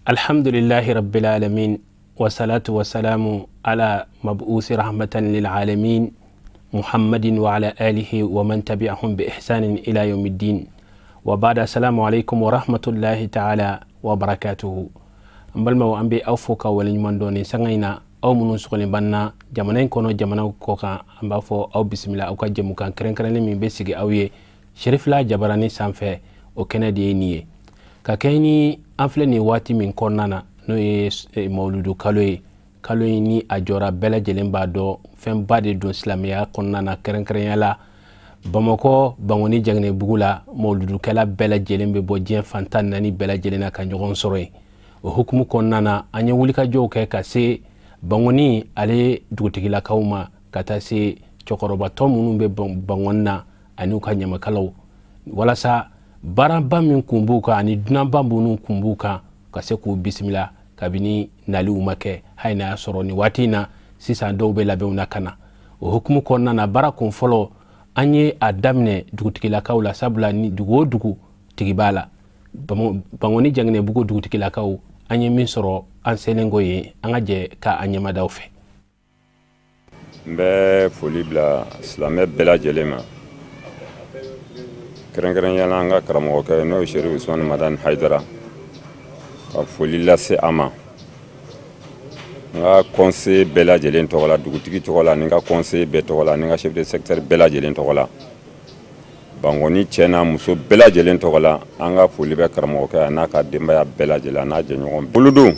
Alhamdulillahi rabbil alamin wa salatu wa salamu ala mab'usi rahmatan lil alamin Muhammadin wa ala alihi wa man tabi'ahum bi ihsanin ila yawmiddin wa ba'da. Assalamu alaikum wa rahmatullahi ta'ala wa barakatuhu. Ambalma wa ambe awfoka wala nyumandoni sangaina aw munun sukoli banna jamana kono jamana ko kan amba fo aw bismillah aw ka jemu kan kren min be sigi awye Sherif la jabarani sanfɛ o kɛnɛ de ye nin ye ka kɛ ni an filɛ nin waati min kɔnɔna n'o ye mawludu kalo ye. Kalo in ni a jɔra bɛɛ lajɛlen b'a dɔn fɛnba de don silamɛya kɔnɔna na kɛrɛnkɛrɛnya la. Bamakɔ Bangoni Janginɛbugu la mawludukɛla bɛɛ lajɛlen bɛ bɔ diɲɛ fan 14 bɛɛ lajɛlen na ka ɲɔgɔn sɔrɔ yen. O hukumu kɔnɔna na an ye wulikajɔw kɛ ka se Bangoni ale dugutigilakaw ma ka taa se cɛkɔrɔbatɔ minnu bɛ Bangoni na ani ka ɲamakalaw walasa baaraba min kun b'u kan ani dunanba minnu kun b'u kan ka se k'u bisimila kabini naliw ma kɛ hali n'a y'a sɔrɔ ni waati in na sisan dɔw bɛ labɛnw na ka na. O hukumu kɔnɔna na baara kun fɔlɔ an ye a daminɛ dugutigilakaw la sabula ni dugu o dugu tigi b'a la. Bangoni Janginɛbugu dugutigilakaw an ye min sɔrɔ an selen ko ye an ka jɛ ka an ɲɛmadaw fɛ. N bɛ foli bila silamɛ bɛɛ lajɛlen ma. Kɛrɛnkɛrɛnyala an ka karamɔgɔkɛ n'o ye Sherif Usmani Madani Hayidara ka foli lase a ma. N ka conseil bɛɛ lajɛlen tɔgɔ la, dugutigi tɔgɔ la, ni n ka conseil bɛɛ tɔgɔ la, ni n ka chef de secteur bɛɛ lajɛlen tɔgɔ la. Bangoni cɛ n'a muso bɛɛ lajɛlen tɔgɔ la, an ka foli bɛ karamɔgɔkɛ a n'a ka denbaya bɛɛ lajɛlen a n'a jɛɲɔgɔn bolodon.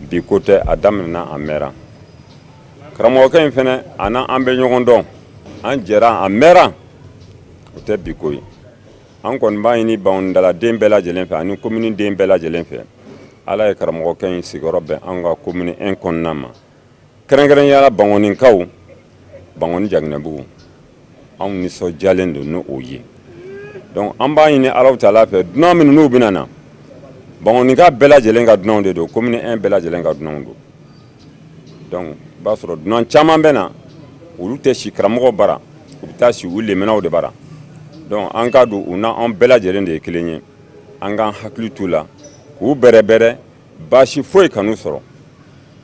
Bi ko tɛ a daminɛna a mɛnna. Karamɔgɔkɛ in fɛnɛ a n'an bɛ ɲɔgɔn dɔn, an jɛra a mɛnna. O tɛ bi ko ye. An kɔni b'a ɲini Bangonidala den bɛɛ lajɛlen fɛ ani commune den bɛɛ lajɛlen fɛ. Ala ye karamɔgɔkɛ in sigiyɔrɔ bɛn an ka commune 1 kɔnɔna ma. Kɛrɛnkɛrɛnyala Bangonikaw, Bangoni Janginɛbugu, anw nisɔndiyalen don n'o ye. Donc an b'a ɲini Alahu Taala fɛ dunan minnu n'u bɛna na, Bangonika bɛɛ lajɛlen ka dunanw de don, commune 1 bɛɛ lajɛlen ka dunanw don. Donc i b'a sɔrɔ dunan caman bɛ na, olu tɛ si karamɔgɔ bara, u bɛ taa si u lemanaw de bara. Donc an ka don u n'an bɛɛ lajɛlen de ye kelen ye. An k'an hakili t'u la, k'u bɛrɛbɛrɛ, baasi foyi kan'u sɔrɔ.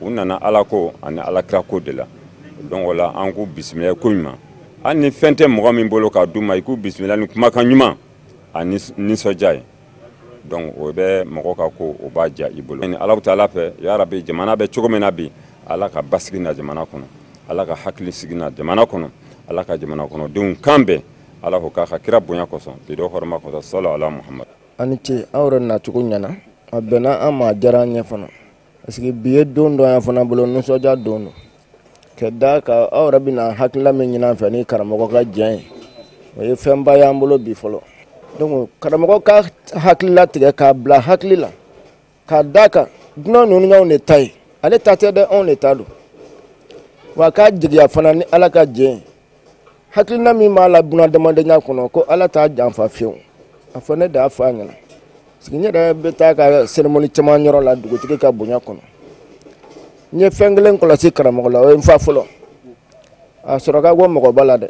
U nana Ala ko ani Alakira ko de la. Donc o la an k'u bisimila ko ɲuman. Hali ni fɛn tɛ mɔgɔ min bolo k'a d'u ma, i k'u bisimila ni kumakan ɲuman ani nisɔndiya ye. Donc o bɛ mɔgɔ ka ko o b'a diya i bolo. Ni Alahu Taala fɛ, ya Rabi jamana bɛ cogo min na bi, Ala ka basigi na jamana kɔnɔ, Ala ka hakili sigi na jamana kɔnɔ, Ala ka jamana kɔnɔdenw kan bɛn, Ala ko k'a ka kira bonya kɔsɔn, bidɔ hɔrɔma kɔsɔn, sɔlɔ ala Muhammad. Ani ce aw yɛrɛ nacogo ɲɛna, a bɛnna an ma, a diyara an ɲɛ fana parce que bi ye don dɔ yan fana bolo nisɔndiya don don ka da ka aw yɛrɛ bɛna hakilila min ɲini an fɛ ni karamɔgɔ ka jɛn ye, o ye fɛnba y'an bolo bi fɔlɔ. Donc karamɔgɔ ka hakilila tigɛ k'a bila hakili la k'a da kan dunan ninnu y'anw de ta ye, ale ta tɛ dɛ, anw de ta don, wa k'a jigiya fana ni Ala ka jɛn ye. Hakilina min b'a la bunadamadenya kɔnɔ ko Ala t'a janfa fiyewu, a fɔ ne de y'a fɔ a ɲɛna. Parce que n yɛrɛ bɛ taa ka cérémonie caman yɔrɔ la dugutigi ka bonya kɔnɔ. N ye fɛn kelen kɔlɔsi karamɔgɔ la, o ye n fa fɔlɔ. A sɔrɔ ka bɔ mɔgɔba la dɛ.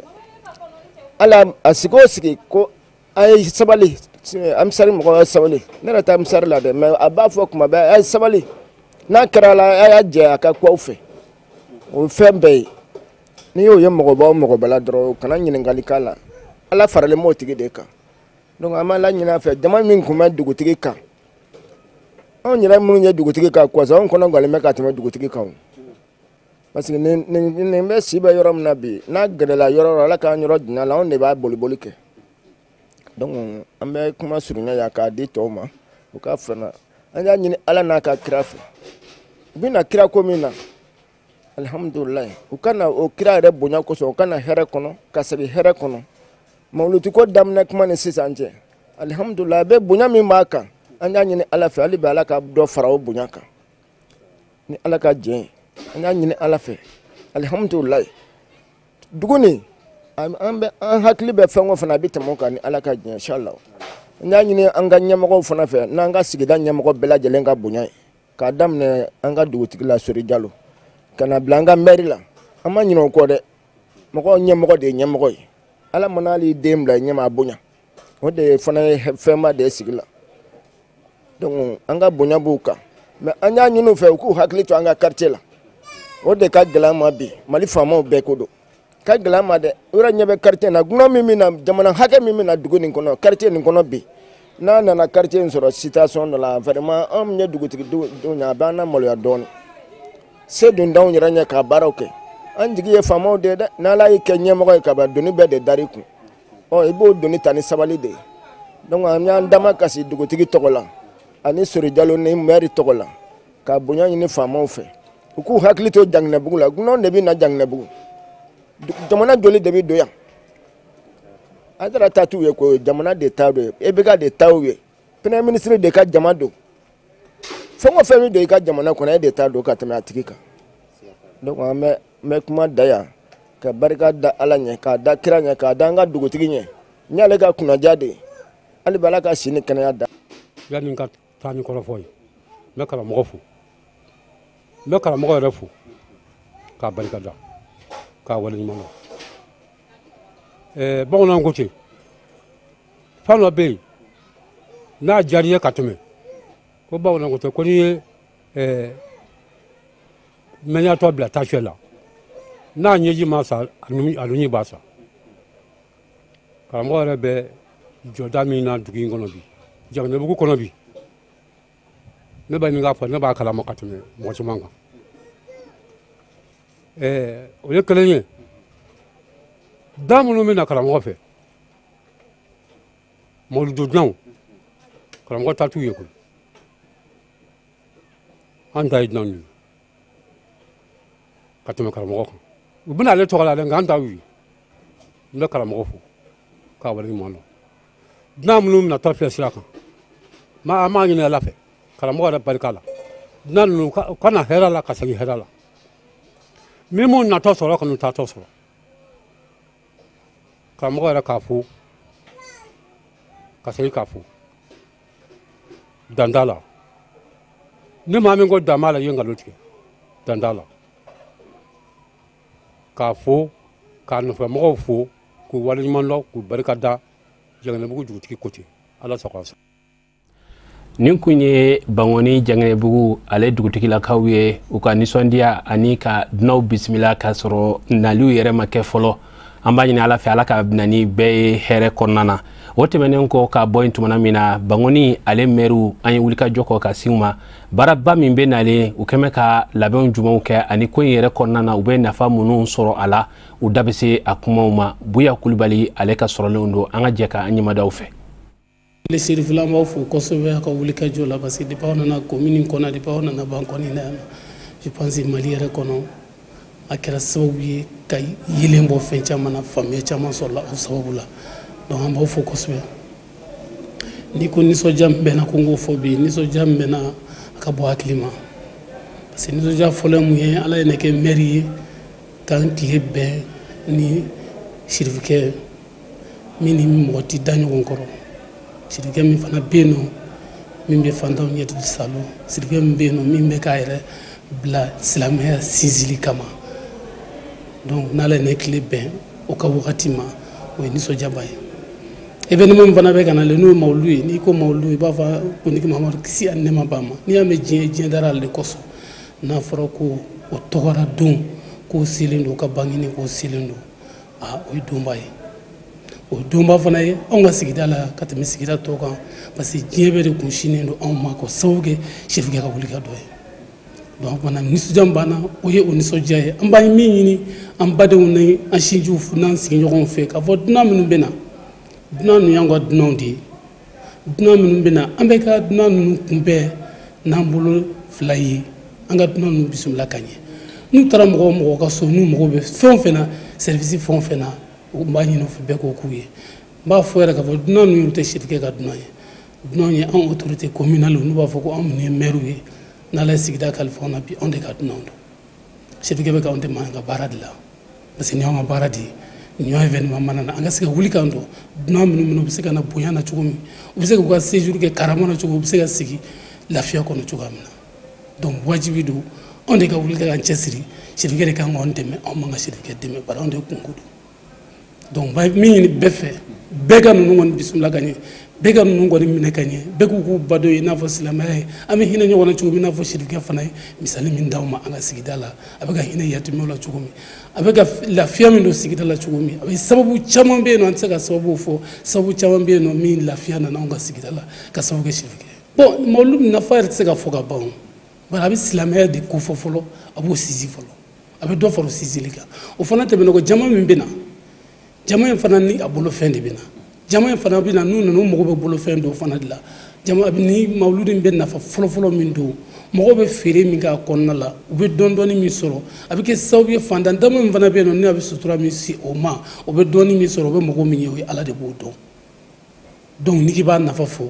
Ala a sigi o sigi ko a ye sabali, amisari mɔgɔ ye sabali. Ne yɛrɛ tɛ amisari la dɛ, mais a b'a fɔ kuma bɛɛ a ye sabali. N'a kɛra la a y'a jɛ a ka kuwaw fɛ. O ye fɛn bɛɛ ye. N'i y'o ye mɔgɔba o mɔgɔba la dɔrɔn kana ɲininkali k'a la. Ala faralen m'o tigi de kan. Donc an b'a la ɲini a fɛ jama min kun bɛ dugutigi kan, anw yɛrɛ minnu ye dugutigi kan kɔsɔn anw kɔnɔ galen bɛ ka tɛmɛ dugutigi kan. Parce que nin bɛ si bɛ yɔrɔ min na bi, n'a gɛrɛla yɔrɔ la Ala k'an yɔrɔ diɲɛ la, anw de b'a boli kɛ. Donc an bɛ kuma surunya yan k'a di tɔw ma, u ka fɛnɛ. An y'a ɲini Ala n'a ka kira fɛ. U bɛna kira ko min na, alhamdulilayi, u kana o kira yɛrɛ bonya kosɔn, u kana hɛrɛ kɔnɔ, ka segin hɛrɛ kɔnɔ. Mawludu ko daminɛ kuma ni sisan cɛ, alhamdulilayi, a bɛ bonya min b'a kan, an y'a ɲini Ala fɛ, hali bi Ala ka dɔ fara o bonya kan. Ni Ala ka jɛn ye, an y'a ɲini Ala fɛ, alhamdulilayi. Dugu nin, an hakili bɛ fɛn o fana a bɛ tɛmɛ o kan ni Ala ka jɛn ye, inshallah. An y'a ɲini an ka ɲɛmɔgɔw fana fɛ, n'an ka sigida ɲɛmɔgɔ bɛɛ lajɛlen ka bonya ye, k'a daminɛ an ka dugutigi la Sori Jalo, ka na bila an ka mairie la, an ma ɲinɛ o kɔ dɛ. Mɔgɔ ɲɛmɔgɔ de ye ɲɛmɔgɔ ye. Ala mana hali den bila ɲɛma a bonya, o de fana ye fɛnba de ye sigi la. Donc an ka bonya b'u kan. mais an y'a ɲini u fɛ u k'u hakili to an ka quartier la o de ka gɛlɛn ma bi Mali faamaw bɛɛ ko don ka gɛlɛn ma dɛ u yɛrɛ ɲɛ bɛ quartier na gunan min bɛ na jamana hakɛ min bɛ na dugu nin kɔnɔ quartier nin kɔnɔ bi n'a nana quartier in sɔrɔ situation dɔ la vraiment an ɲɛ dugutigidenw ɲɛ a b'an na maloya dɔɔni se dun d'anw yɛrɛ ɲɛ ka baaraw kɛ an jigi ye faamaw de ye dɛ n'Ala y'i kɛ ɲɛmɔgɔ ye ka ban doni bɛɛ de dar'i kun i b'o doni ta ni sabali de ye donc an y'an dama kasi dugutigi tɔgɔ la ani Sori Jalo ni maire tɔgɔ la ka bonya ɲini faamaw fɛ u k'u hakili to Janginɛbugu la gunanw de bɛ na Janginɛbugu jamana joli de bɛ don yan a taara taa t'u ye ko jamana de taa don ye EBK de taa u ye premier ministre de ka jama don fɛn o fɛn min don i ka jamana kɔnɔ e de taa don ka tɛmɛ a tigi kan donc an bɛ kuma da yan ka barika da Ala ɲɛ k'a da kira ɲɛ k'a da an ka dugutigi ɲɛ n y'ale ka kunnaja de ye hali bi Ala ka si ni kɛnɛya da. Yani n ka taa ni kɔrɔfɔ ye n bɛ karamɔgɔ fo n bɛ karamɔgɔ yɛrɛ fo k'a barika da k'a waleɲuman dɔn bamananw ko ten fɛn dɔ bɛ yen n'a diyara i ye ka tɛmɛ ko bamananw ko ten ko n'i ye mɛniyatɔ bila tasuyɛ la n'a ɲɛji ma sa a nuɲi b'a sa karamɔgɔ yɛrɛ bɛ jɔda min na dugu in kɔnɔ bi Janginɛbugu kɔnɔ bi ne bɛ nin k'a fɔ ne b'a kalama ka tɛmɛ mɔgɔ caman kan o ye kelen ye da minnu bɛ na karamɔgɔ fɛ mɔlidodunanw karamɔgɔ ta t'u ye koyi an ta ye dunan ye ka tɛmɛ karamɔgɔ kan u bɛna ale tɔgɔ la dɛ nka an ta y'u ye n bɛ karamɔgɔ fo k'a waleɲuman dɔn dunan minnu bɛna tɔ filɛ sira kan an b'a ɲini Ala fɛ karamɔgɔ yɛrɛ barika la dunan ninnu u ka na hɛrɛ la ka segin hɛrɛ la min m'u natɔ sɔrɔ ka n'u taatɔ sɔrɔ karamɔgɔ yɛrɛ k'a fo ka segin k'a fo dan t'a la ni maa min ko dan b'a la i ye nkalon tigɛ dan t'a la k'a fo k'a nɔfɛmɔgɔw fo k'u waleɲuman dɔn k'u barika da Janginɛbugu dugutigi ko ten Ala sago a sa. nin kun ye Bangoni Janginɛbugu ale dugutigilakaw ye u ka nisɔndiya ani ka dunanw bisimila k'a sɔrɔ naliw yɛrɛ ma kɛ fɔlɔ an b'a ɲini Ala fɛ Ala ka na ni bɛɛ ye hɛrɛ kɔnɔna na o tɛmɛnen kɔ ka bɔ yen tumana min na Bangoni ale mɛriw an ye wulikajɔ kɔ ka s'u ma baaraba min bɛ nalen u kɛmɛ ka labɛnw jumanw kɛ ani ko in yɛrɛ kɔnɔna na u bɛ nafa minnu sɔrɔ a la u da bɛ se a kumaw ma Buya Kulubali ale ka sɔrɔlenw don an ka jɛ ka an ɲɛmadaw fɛ. Le sirifila b'aw fo kosɛbɛ ka wulikajɔ la parce que depuis aw nana commune kɔnɔ depuis aw nana Bankɔni na je pense Mali yɛrɛ kɔnɔ a kɛra sababu ye ka yelen bɔ fɛn caman na faamuya caman sɔrɔla o sababu la donc an b'aw fo kosɛbɛ ni ko nisɔndiya min bɛ na ko n k'o fɔ bi nisɔndiya min bɛ na a ka bɔ hakili ma parce que nisɔndiya fɔlɔ mun ye Ala ye ne kɛ maire ye k'an tile bɛn ni sirifikɛ min ni mɔgɔ tɛ da ɲɔgɔn kɔrɔ sirikɛ min fana bɛ yen nɔ min bɛ fantanw ɲɛtili salo sirikɛ min bɛ yen nɔ min bɛ k'a yɛrɛ bila silamɛya sinsinli kama donc n'Ala ye ne tile bɛn o ka wagati ma o ye nisɔndiyaba ye événement min fana bɛ ka na le n'o ye mawuludu ye n'i ko mawuludu i b'a fɔ kuntigi Mahamadu kisi ani nɛɛma b'a ma n'i y'a mɛn diɲɛ dara ale de kosɔn n'a fɔra ko o tɔgɔra don k'o selen don ka Bangini k'o selen don o ye donba ye o donba fana ye anw ka sigida la ka tɛmɛ sigida tɔw kan parce que diɲɛ bɛɛ de kun sinnen don anw ma k'o sababu kɛ sirifikɛ ka wulikajɔ ye donc fana nisɔndiya min b'an na o ye o nisɔndiya ye an b'a min ɲini an badenw ni an sinjiw n'an sigiɲɔgɔnw fɛ k'a fɔ dunan minnu bɛ na dunan ninnu y'an ka dunanw de ye dunan minnu bɛ na an bɛ ka dunan ninnu kunbɛn n'an bolo fila ye an ka dunan ninnu bisimila ka ɲɛ n'u taara mɔgɔ o mɔgɔ ka so n'u mago bɛ fɛn o fɛn na service fɛn o fɛn na o b'a ɲini u fɛ bɛɛ k'o k'u ye n b'a fɔ yɛrɛ k'a fɔ dunan ninnu tɛ sirikɛ ka dunan ye dunan ye anw autorité communale n'u b'a fɔ ko anw minnu ye maire ye n'Ala ye sigida kalifa anw na bi anw de ka dunanw don sirikɛ bɛ k'anw dɛmɛ an ka baara de la parce que ni y'anw ka baara de ye nin y'anw événement mana na an ka se ka wuli k'an dɔn dunan minnu u bɛ se ka na bonya na cogo min u bɛ se k'u ka séjour kɛ karama na cogo u bɛ se ka sigi lafiya kɔnɔ cogoya min na donc wajibi don anw de ka wuli k'an cɛsiri sirikɛ de kan k'anw dɛmɛ anw man ka sirikɛ dɛmɛ bari anw de kungo don donc min ɲini bɛɛ fɛ bɛɛ ka ninnu kɔni bisimila ka ɲɛ bɛɛ ka ninnu kɔni minɛ ka ɲɛ bɛɛ k'u k'u ba dɔ ye i n'a fɔ silamɛya ye an bɛ hinɛ ɲɔgɔn na cogo min i n'a fɔ sirikɛ fana ye misali min d'aw ma an ka sigida la a bɛ ka hinɛ yatimɛw la cogo min a bɛ ka lafiya min don sigida la cogo min a bɛ sababu caman bɛ yen nɔ an tɛ se ka sababu fɔ sababu caman bɛ yen nɔ min lafiya nana anw ka sigida la ka sababu kɛ sirikɛ bon mawuludu nafa yɛrɛ tɛ se ka fɔ ka ban bari a bɛ silamɛya de kofɔ fɔlɔ a b'o sinsin fɔlɔ a bɛ dɔ fara o sinsinli kan o fana tɛmɛnen kɔ jama min bɛ na jama in fana ni a bolofɛn de bɛ na jama in fana bɛ na n'u nana u mago bɛ bolofɛn dɔw fana de la jama ni mawuludu in bɛ nafa fɔlɔfɔlɔ min don mɔgɔw bɛ feere min k'a kɔnɔna la u bɛ dɔɔni min sɔrɔ a bɛ kɛ sababu ye fantan dama min fana bɛ yen nɔ ni a bɛ sutura min si o ma o bɛ dɔɔni min sɔrɔ o bɛ mɔgɔw min ye o ye ala de b'o dɔn donc n'i k'i b'a nafa fɔ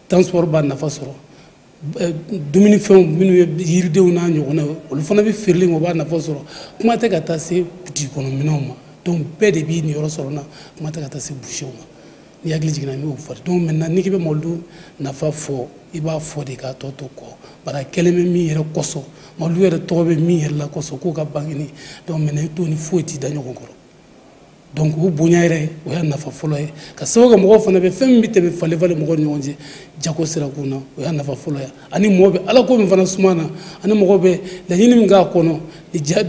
transport b'a nafa sɔrɔ dumunifɛnw minnu ye yiridenw n'a ɲɔgɔnna olu fana bɛ feereli o b'a nafa sɔrɔ kuma tɛ ka taa se butigi kɔnɔ minɛnw ma donc bɛɛ de b'i niyɔrɔ sɔrɔ na kuma tɛ ka taa se boucherw ma ni hakili jiginna n y'o fɔ donc maintenant n'i k'i bɛ mawuludu nafa fɔ i b'a fɔ de k'a tɔ to kɔ bari a kɛlen bɛ min yɛrɛ kɔsɔn mawuludu yɛrɛ tɔgɔ bɛ min yɛrɛ la kɔsɔn k'o ka bangeni donc maintenant i t'o ni foyi t'i da ɲɔgɔn kɔrɔ donc o bonya yɛrɛ o y'a nafa fɔlɔ ye ka sababu kɛ mɔgɔw fana bɛ fɛn min bɛ tɛmɛ falen mɔgɔw ni ɲɔgɔn cɛ jago sirakun na o y'a nafa fɔlɔ ye ani mɔgɔ bɛ ala ko min fana suma na ani mɔgɔ bɛ laɲini min k'a kɔnɔ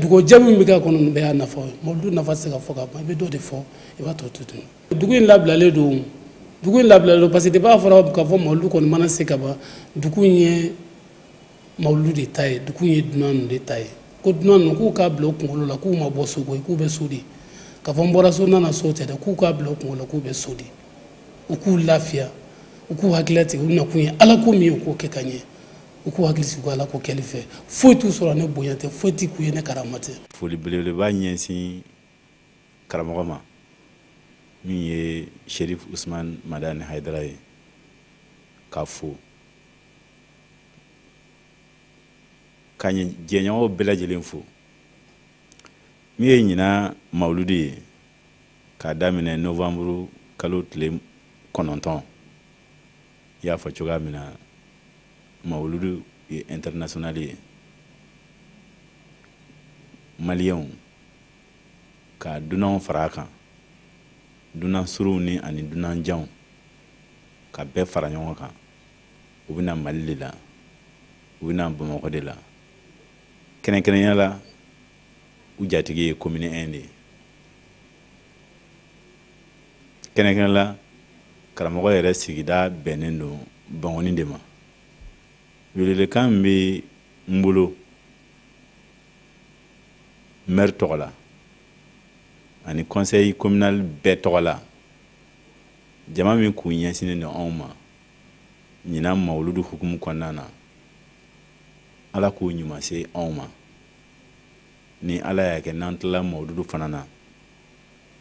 dugawu jaabi min bɛ k'a kɔnɔ nin bɛɛ y'a nafa ye mawuludu nafa tɛ se ka fɔ ka ban i bɛ dɔ de fɔ i b'a tɔ to ten dugu in labilalen don parce que de b'a fɔra k'a fɔ mawuludu kɔni mana se ka ban dugu in ye mawuludu de ta ye dugu in ye dunan ninnu de ta ye ko dunan ninnu k'u k'a bila u kunkolo la k'u ma bɔ so koyi k'u bɛ so de k'a fɔ n bɔra so nana so tɛ dɛ k'u k'a bila u kunkolo la k'u bɛ so de u k'u lafiya u k'u hakili tigɛ u nakun ye ala ko min ye u k'o kɛ ka ɲɛ u k'u hakili sigi ala ko kɛli fɛ foyi t'u sɔrɔ ne bonya tɛ foyi t'i k'u ye ne karama tɛ. foli belebeleba ɲɛsin karamɔgɔ ma min ye Sherif Usman Madani Haidara ye k'a fo ka jɛɲɔgɔnw bɛɛ lajɛlen fo min ye ɲina mawuludu ye k'a daminɛ novembre kalo tile 9 i y'a fɔ cogoya min na mawuludu ye international ye maliyɛnw ka dunanw fara a kan dunan suruw ni ani dunan janw ka bɛɛ fara ɲɔgɔn kan u bɛna Mali de la u bɛna Bamakɔ de la kɛrɛnkɛrɛnya la u jatigi ye commune 1 de ye kɛrɛnkɛrɛnya la karamɔgɔ yɛrɛ sigida bɛnnen don Bangoni de ma welewelekan min bɛ n bolo maire tɔgɔ la ani conseil communal bɛɛ tɔgɔ la jama min k'u ɲɛsinnen don anw ma ɲinan mawuludu hukumu kɔnɔna na ala k'u ɲuman se anw ma ni ala y'a kɛ n'an tilala mawuludu fana na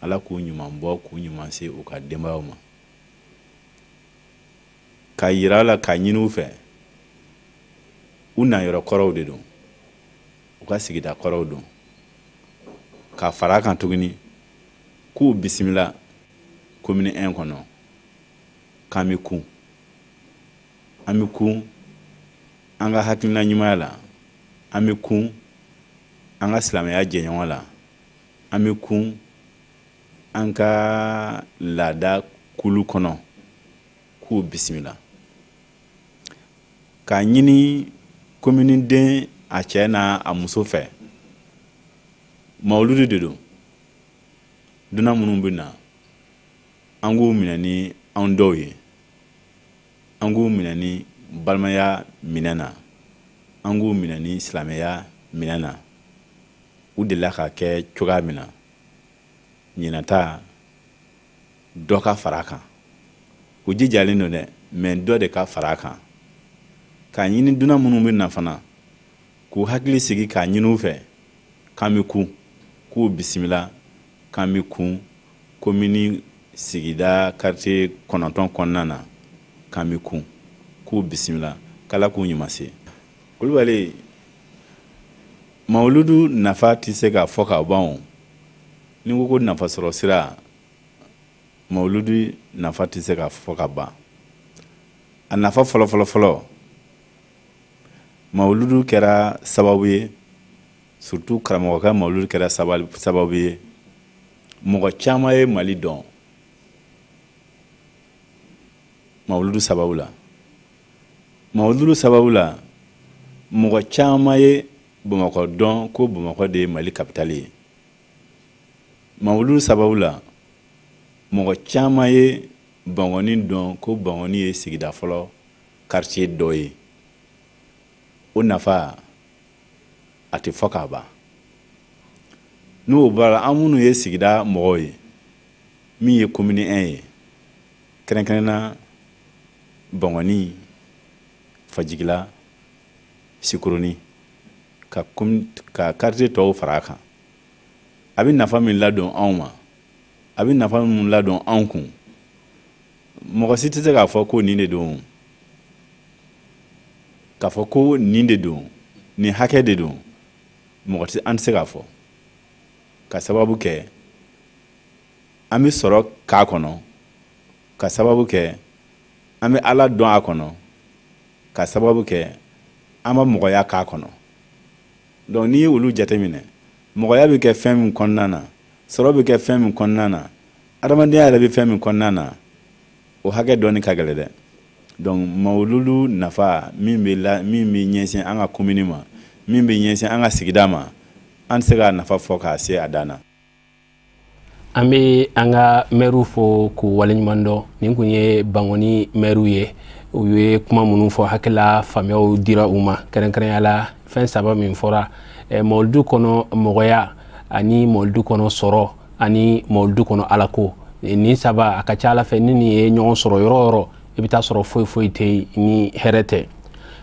ala k'u ɲuman bɔ k'u ɲuman se u ka denbayaw ma ka yira la ka ɲini u fɛ u na yɔrɔ kɔrɔw de don u ka sigida kɔrɔw don ka fara kan tuguni k'u bisimila commune 1 kɔnɔ k'an bɛ kun an bɛ kun an ka hakilina ɲumanya la an bɛ kun an ka silamɛya jɛɲɔgɔn la an bɛ kun an ka laada kulu kɔnɔ k'u bisimila k'a ɲini commune den a cɛ n'a a muso fɛ mawuludu de don dunan minnu bɛ na an k'u minɛ ni an dɔw ye an k'u minɛ ni balimaya minɛ na an k'u minɛ ni silamɛya minɛ na u delila ka kɛ cogoya min na ɲinata dɔ ka fara a kan u jijalen don dɛ mais dɔ de ka fara a kan k'a ɲini dunan minnu bɛ na fana k'u hakili sigi k'a ɲini u fɛ k'an bɛ kun k'u bisimila k'an bɛ kun commune sigida quartier 9 kɔnɔna na k'an bɛ kun k'u bisimila k'ala k'u ɲuman se Kulubali mawuludu nafa tɛ se ka fɔ ka ban ni ko nafa sɔrɔ sira mawuludu nafa tɛ se ka fɔ ka ban a nafa fɔlɔ mawuludu kɛra sababu ye surtout karamɔgɔ ka mawuludu kɛra sababu ye mɔgɔ caman ye Mali dɔn mawuludu sababu la mɔgɔ caman ye Bamakɔ dɔn ko Bamakɔ de ye Mali capitale ye. Mawuludu sababu la mɔgɔ caman ye Bangɔni dɔn ko Bangɔni ye sigida fɔlɔ quartier dɔ ye. O nafa a tɛ fɔ ka ban. N'o bɔra an minnu ye sigida mɔgɔw ye min ye commune 1 ye kɛrɛnkɛrɛnna Bangɔni, Fajigila, Sikuruni ka quartier tɔw fara a kan. A bɛ nafa min ladon anw ma, a bɛ nafa min ladon anw kun. Mɔgɔ si tɛ se k'a fɔ ko nin de don, k'a fɔ ko nin de don, nin hakɛ de don. Mɔgɔ tɛ an tɛ se k'a fɔ. Ka sababu kɛ an bɛ sɔrɔ k'a kɔnɔ, ka sababu kɛ an bɛ Ala dɔn a kɔnɔ, ka sababu kɛ an bɛ mɔgɔya k'a kɔnɔ. Donc n'i ye olu jateminɛ, mɔgɔya bɛ kɛ fɛn min kɔnɔna na, sɔrɔ bɛ kɛ fɛn min kɔnɔna na, adamadenya yɛrɛ bɛ fɛn min kɔnɔna na, o hakɛ dɔɔni ka gɛlɛn dɛ. Donc mawuludu nafa min bɛ ɲɛsin an ka commune ma, min bɛ ɲɛsin an ka sigida ma, an tɛ se k'a nafa fɔ k'a se a dan na. An bɛ an ka maire fo k'u waleɲuman dɔn. Nin kun ye Bangɔni maire ye. U ye kuma minnu fɔ hakilila faamuyaw dira u ma. Kɛrɛnkɛrɛnya la fɛn saba min fɔra mawuludu kɔnɔ mɔgɔya ani mawuludu kɔnɔ sɔrɔ ani mawuludu kɔnɔ alako. Nin saba a ka ca Ala fɛ ni nin ye ɲɔgɔn sɔrɔ yɔrɔ o yɔrɔ i bɛ taa sɔrɔ foyi tɛ yen ni hɛrɛ tɛ.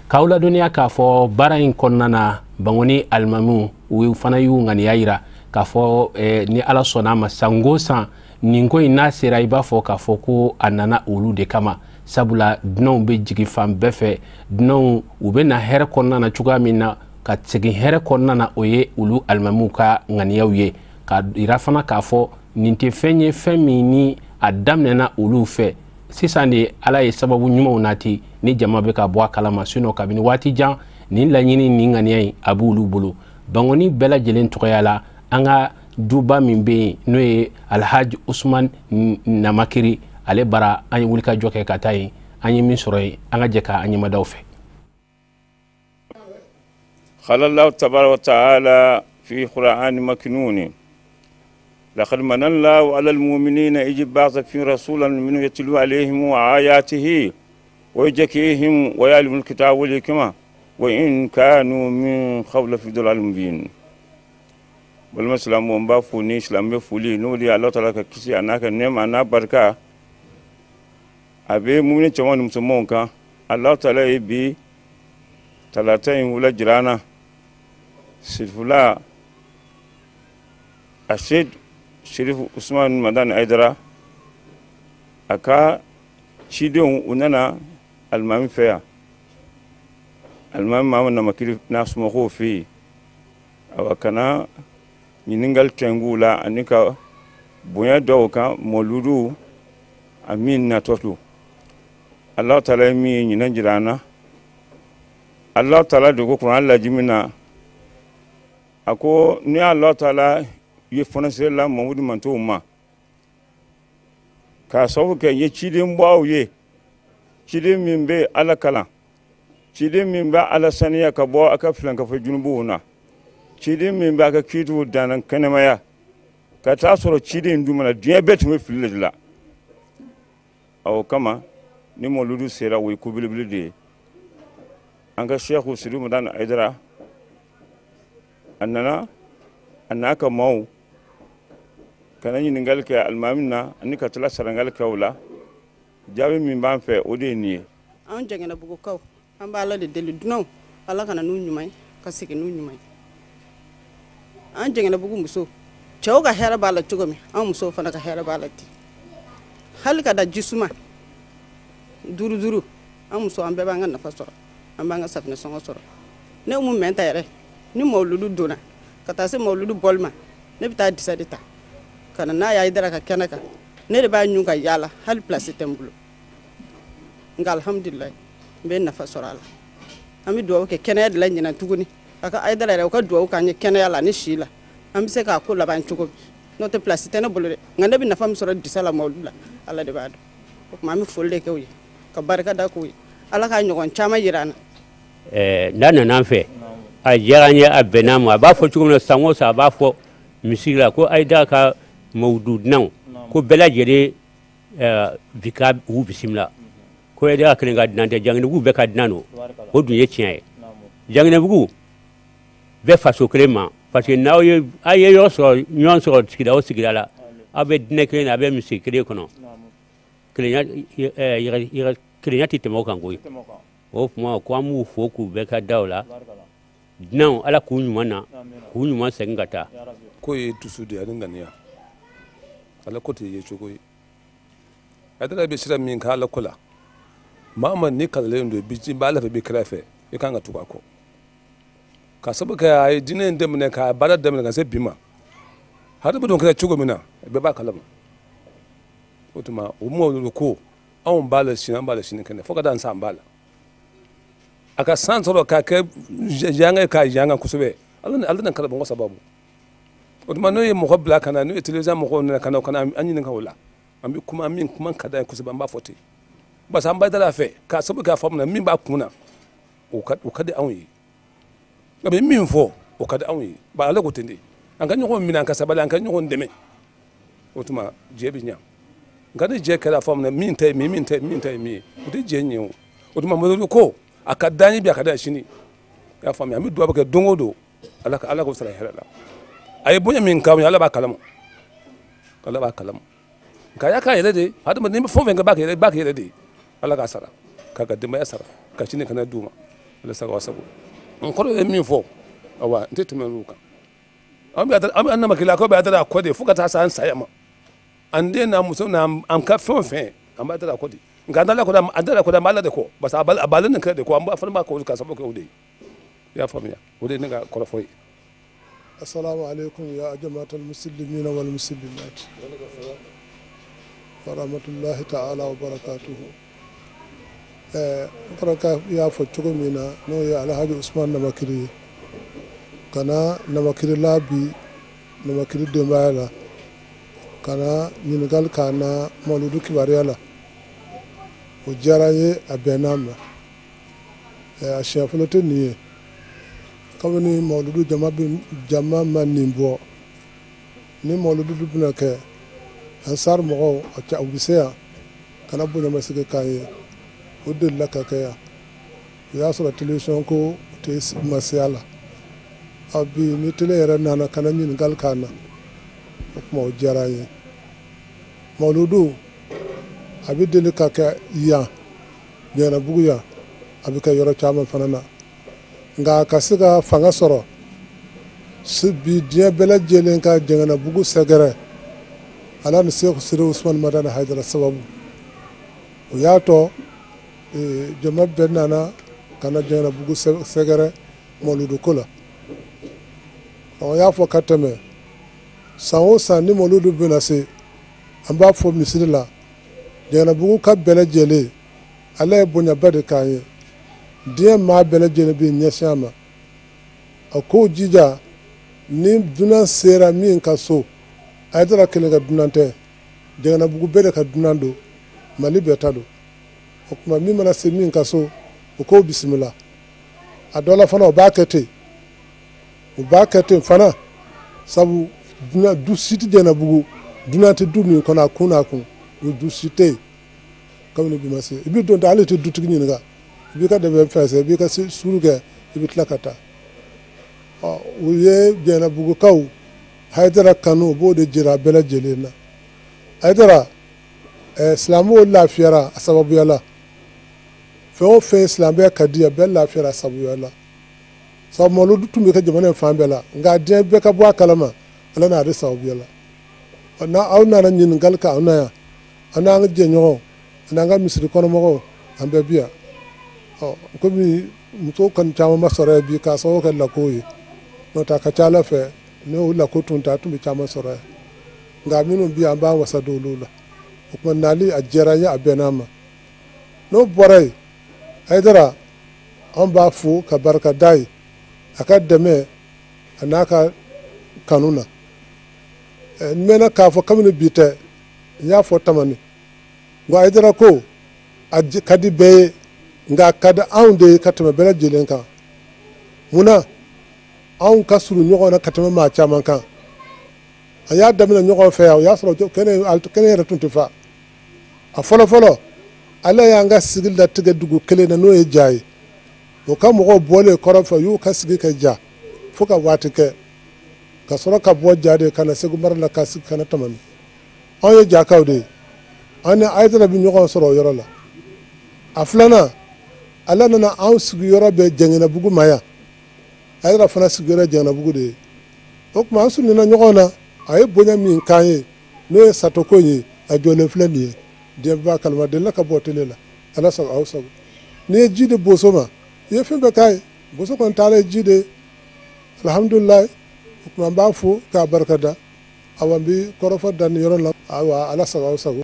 K'aw ladɔnniya k'a fɔ baara in kɔnɔna na Bangɔni alimamiw u fana y'u ŋaniya yira k'a fɔ ni Ala sɔnna a ma san o san nin ko in n'a sera i b'a fɔ k'a fɔ ko a nana olu de kama. Sabula dunanw bɛ jigin fan bɛɛ fɛ, dunanw u bɛ na hɛrɛ kɔnɔna na cogoya min na ka segin hɛrɛ kɔnɔna na o ye olu alimamiw ka ŋaniyaw ye. Ka yira fana k'a fɔ nin tɛ fɛn ye fɛn min ni a daminɛna olu fɛ. Sisan de Ala ye sababu ɲumanw nati ni jama bɛ ka bɔ a kalama sinon kabini waati jan nin laɲini nin ŋaniya in a b'olu bolo. Bangɔni bɛɛ lajɛlen tɔgɔya la an ka duba min bɛ yen n'o ye Alhaji Usman Namakiri ale bara an ye wulikajɔ kɛ ka taa yen an ye min sɔrɔ yen an ka jɛ ka an ɲɛmadaw fɛ. قال الله تبارك وتعالى في قرآن مكنون لقد من الله على المؤمنين إذ بعث فيهم رسولا منهم يتلو عليهم آياته ويزكيهم ويعلمهم الكتاب والحكمة وإن كانوا من قبل في ضلال مبين. والمسلم ومبا فوني اسلام بفولي نولي الله تعالى كيسي اناك نيم انا بركه ابي مؤمن تمام مسمونكا الله تعالى يبي 30 ولا جرانا سيفلا الشيخ شريف عثمان مدان ايدرا اكا شيدون وننا المام فيا المام ما نمكير ناس مخو في او كنا ɲiningal tengu la ani ka bonya dɔw kan mɔludu amin na totu Allah taala mi ɲinan jirana Allah taala de ko Qur'an la jimina ako ni Allah taala ye fonase la Muhammadu manto ma ka sawu ke ye cidin bawo ye cidin min be ala kala cidin min ba ala saniya ka bo aka filan ka fa junubu na cidin min ba ka kitu danan kanamaya ka ta soro cidin dumana diabet me filila aw kama ni moludu sera way ko bilbilde an ga Sheikh Sidi Mudan Aidara annaka maw kana ni ngal ka almamina ani ka tala sarangal kawla jabe min ban fe o de ni an jangena bugo kaw an ba la de delu dunaw ala kana nu nyumay ka sigi nu nyumay an jangena bugo muso cew ga hera bala cugami an muso fana ka hera bala ti hal ka da jisuma duru an muso an be ba ngan nafa soro an ba nga safna songo soro ne mu menta yere ni mawludu dona ka ta se mawludu bolma ne bita disadita kana na ya idara ka kenaka ne de ba nyunga yala hal place tembulo nga alhamdulillah be nafa soro ala ami do ke kenaya de la nyina tuguni aka aidara re ka do ka nye kenaya la ni shila am se ka ko la ban tugo no te place tene bolo de ngande bi nafa mi soro disala mawludu ala de ba do ko mami folle ke wi ka barika da k'u ye ala ka ɲɔgɔn caman yira an na n'a nan'an fɛ a diyara n ye a bɛnn'a ma a b'a fɔ cogo min na san o san a b'a fɔ misiri la ko Ayidara ka mawudu dunanw ko bɛɛ lajɛlen bi ka u bisimila ko Ayidara kelen ka dunan tɛ Janginɛbugu bɛɛ ka dunan don o dun ye tiɲɛ ye Janginɛbugu bɛɛ faso kelen ma parce que n'aw ye ɲɔgɔn sɔrɔ sigida o sigida la aw bɛ diinɛ kelen na a bɛ misiri kelen kɔnɔ kelenya tɛ tɛmɛ o kan koyi o tuma ko an b'u fo k'u bɛɛ ka da o la dunanw ala k'u ɲuman na k'u ɲuman segin ka taa ko ye dusu de ani ŋaniya ala ko tɛ ye cogo ye Ayidara bɛ sira min ka ala ko la maa ma ni kalalen don bi b'a ala fɛ bi kɛrɛ fɛ i kan ka tugu a kɔ ka sabu kɛ a ye diinɛ in daminɛ k'a baara daminɛ ka se bi ma hadamadenw kɛra cogo min na bɛɛ b'a kalama o tuma o mɔlu ko anw b'a la sini an b'a la sini kɛnɛ fo ka taa san b'a la a ka san sɔrɔ k'a kɛ yanga k'a yanga kosɛbɛ ala na kalabɔ sababu o tuma n'o ye mɔgɔ bila ka na n'o ye télévision mɔgɔw nana ka na an ɲininka o la an bɛ kuma min kuma ka d'a ye kosɛbɛ an b'a fɔ ten parce que an b'a dala fɛ k'a sabu k'a faamu na min b'a kun na o ka di anw ye nka bɛ min fɔ o ka di anw ye ba ale ko ten de an ka ɲɔgɔn minɛ an ka sabali an ka ɲɔgɔn dɛmɛ o tuma jɛ bɛ ɲa nka ni jɛ kɛra faamu na min ta ye min ta ye min ye o tɛ jɛ ɲɛ o tuma mɔdɔli ko a ka d'an ye bi a ka d'a ye sini i y'a faamuya an bɛ dugawu kɛ don o don ala k'o sara hɛrɛ la a ye bonya min k'anw ye ala b'a kalama nka a y'a k'a yɛrɛ de hadamaden ni fɛn o fɛn kɛ b'a kɛ yɛrɛ de ala k'a sara k'a ka denbaya sara ka sini kana d'u ma ala sago a sago n kɔrɔ ye min fɔ awa n tɛ tɛmɛ olu kan an namakilakaw bɛ Ayidara kɔ de fo ka taa se an saya ma an den n'a muso n'an ka fɛn o fɛn an bɛ Ayidara kɔ de nka an dala kɔ an b'a ala de kɔ parce que a b'ale nin kɛ de kɔ an fana b'a kɔ ka sababu kɛ o de ye i y'a faamuya o de ye ne ka kɔrɔfɔ ye assalamu alaikum ya jama'atul muslimina wal muslimat wa rahmatullahi ta'ala wa barakatuhu baraka ya fɔ cogo min na n'o ye Alhaji Usman Namakiri ye kana Namakiri la bi Namakiri denbaya la kana ɲininkali k'a na mawuludu kibaruya la o diyara n ye a bɛnn'a ma a siɲɛ fɔlɔ tɛ nin ye kabini mawuludu jama ma nin bɔ ni mawuludu bɛna kɛ ansar mɔgɔw u bɛ se yan kana bonyamasegin k'an ye o delila ka kɛ yan o y'a sɔrɔ télévision ko tɛ ma se a la bi ni télé yɛrɛ nana kana ɲininkali k'an na o tuma o diyara n ye mawuludu a bɛ deli ka kɛ yan Janginɛbugu yan a bɛ kɛ yɔrɔ caman fana na nka a ka se ka fanga sɔrɔ bi diɲɛ bɛɛ lajɛlen ka Janginɛbugu sɛgɛrɛ ala ni Seku Sire Usman Madani Hayidara sababu o y'a tɔ jama bɛɛ nana ka na Janginɛbugu sɛgɛrɛ mawuludu ko la o y'a fɔ ka tɛmɛ san o san ni mawuludu bɛna se an b'a fɔ misiri la Janginɛbugu ka bɛɛ lajɛlen ala ye bonyaba de k'an ye diɲɛ maa bɛɛ lajɛlen bɛ ɲɛsin a ma a k'o jija ni dunan sera min ka so Ayidara kelen ka dunan tɛ Janginɛbugu bɛɛ de ka dunan don Mali bɛɛ ta don o tuma min mana se min ka so o k'o bisimila a dɔ la fana o b'a kɛ ten fana sabu du si tɛ Janginɛbugu dunan tɛ du min kɔnɔ a kun n'a kun o du si tɛ yen kabini bi ma se i bɛ don ta hali tɛ dutigi ɲininka i b'i ka dɛmɛ fɛn i b'i ka suuru kɛ i bɛ tila ka taa u ye Janginɛbugukaw Ayidara kanu o b'o de jira a bɛɛ lajɛlen na Ayidara silamɛw lafiyara a sababuya la fɛn o fɛn silamɛya ka di a bɛɛ lafiyara a sababuya la sabu mawuludu tun bɛ kɛ jamana in fan bɛɛ la nka diɲɛ bɛɛ ka bɔ a kalama ala n'a de sababuya la aw nana ɲininkali kɛ anw na yan an n'an ka jɛɲɔgɔnw n'an ka misiri kɔnɔmɔgɔw an bɛɛ bi yan komi muso kɔni caman ma sɔrɔ yan bi k'a sababu kɛ lako ye n'o tɛ a ka ca ala fɛ ni o lako tun tɛ a tun bɛ caman sɔrɔ yan nka minnu bi yan an b'an wasa don olu la o tuma nali a diyara n ye a bɛnn'a ma n'o bɔra yen Ayidara an b'a fo ka barika da ye a ka dɛmɛ a n'a ka kanu na n mɛnna k'a fɔ kabini bi tɛ n y'a fɔ tamani nka Ayidara ko ka di bɛɛ ye nka a ka di anw de ye ka tɛmɛ bɛɛ lajɛlen kan munna anw ka surun ɲɔgɔn na ka tɛmɛ maa caman kan a y'a daminɛ ɲɔgɔn fɛ yan o y'a sɔrɔ kɛnɛ yɛrɛ tun tɛ fa a fɔlɔfɔlɔ ala y'an ka sigi latigɛ dugu kelen na n'o ye ja ye o ka mɔgɔw bɔlen kɔrɔ fɛ u y'u ka sigi kɛ ja fo ka waati kɛ ka sɔrɔ ka bɔ ja de ka na segu mara la ka sigi kana tɛmɛ anw ye jakaw de ye an ni ayidara bɛ ɲɔgɔn sɔrɔ o yɔrɔ la a filanan ala nana anw sigiyɔrɔ bɛ jɛngɛnɛbugu ma yan ayidara fana sigiyɔrɔ ye jɛngɛnɛbugu de ye o tuma an sunina ɲɔgɔn na a ye bonya min k'an ye n'o ye satoko ye a jɔlen filɛ nin ye diɲɛ b'a kalama delila ka bɔ tele la ala sago aw sago n'i ye ji di boso ma i ye fɛn bɛɛ k'a ye boso kɔni taara ye ji de alhamdulilayi o tuma n b'a fo k'a barikada awa n bɛ kɔrɔfɔ da nin yɔrɔ la awa ala sago aw sago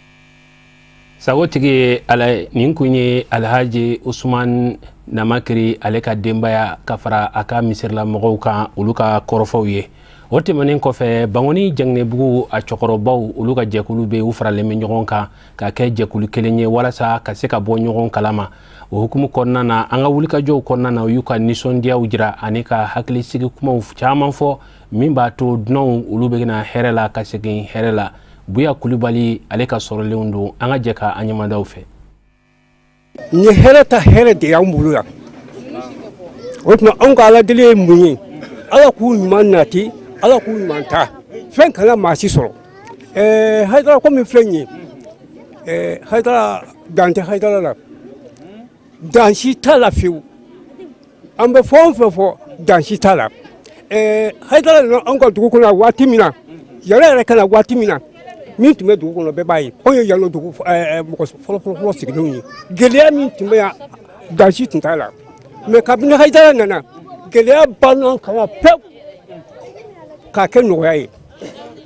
sagotigi ala nin kun ye alhaji usman namakiri ale ka denbaya ka fara a ka misirila mɔgɔw kan olu ka kɔrɔfɔw ye o tɛmɛnen kɔfɛ bangoni jɛngɛnɛbugu a cɛkɔrɔbaw olu ka jɛkulu bɛ u faralen bɛ ɲɔgɔn kan ka kɛ jɛkulu kelen ye walasa ka se ka bɔ ɲɔgɔn kalama o hukumu kɔnɔna na an ka wulikajɔw kɔnɔna na u y'u ka nisɔndiyaw jira ani ka hakilisigi kumaw caman fɔ min b'a to dunanw olu bɛ na hɛrɛ la ka segin hɛrɛ la buya kulubali ale ka sɔrɔlenw don an ka jɛ ka an ɲɛmadaw fɛ ni hɛrɛ ta hɛrɛ de y'anw bolo yan o tuma anw ka ala deli ye mun ye ala k'u ɲuman nati ala k'u ɲuman ta fɛn kana maa si sɔrɔ hayidara komi filɛ nin ye hayidara dan tɛ hayidara la dan si t'a la fiyewu an bɛ fɛn o fɛn fɔ dan si t'a la hayidara nana anw ka dugu kɔnɔ waati min na yɛrɛ yɛrɛ ka na waati min na min tun bɛ dugu kɔnɔ bɛɛ b'a ye anw ye yan dugu mɔgɔ fɔlɔfɔlɔ sigilenw ye gɛlɛya min tun bɛ yan dan si tun t'a la mɛ kabini hayidara nana gɛlɛya banna ka na pewu k'a kɛ nɔgɔya ye